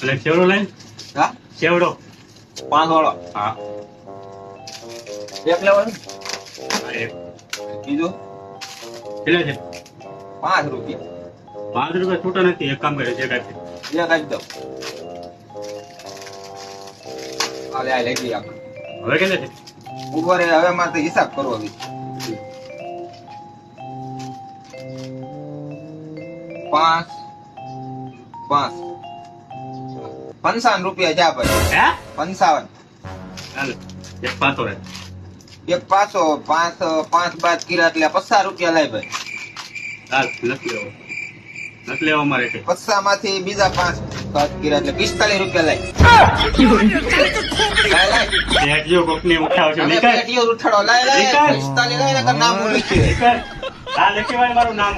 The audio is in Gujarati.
એટલે સેવડો લઈને હા સેવડો 5 વાળો હા એક લેવાનું આ એક બીજું કેટલા છે 5 રૂપિયા 5 રૂપિયા છૂટા નથી એક કામ કરે છે કાંઈ એક આપી દો હાલે આ લઈ ગઈ આપણે હવે કેટલા છે ઉપર હવે મારે હિસાબ કરવો છે 5 55 રૂપિયા જા ભાઈ હે 55 ચાલો એક પાછો રહે એક પાછો 5 બાદ કિરા એટલે 50 રૂપિયા લાય ભાઈ ચાલ નથી લેવો મારે કઈ 50 માંથી બીજા 5 બાદ કિરા એટલે 45 રૂપિયા લાય લાય પેટીઓ કોકની ઉઠાવશો અમે નીકળ પેટીઓ ઉઠાડો લાય નીકળ. 45 લાય ને નામ લખી નીકળ. આ લખી વાળી મારું નામ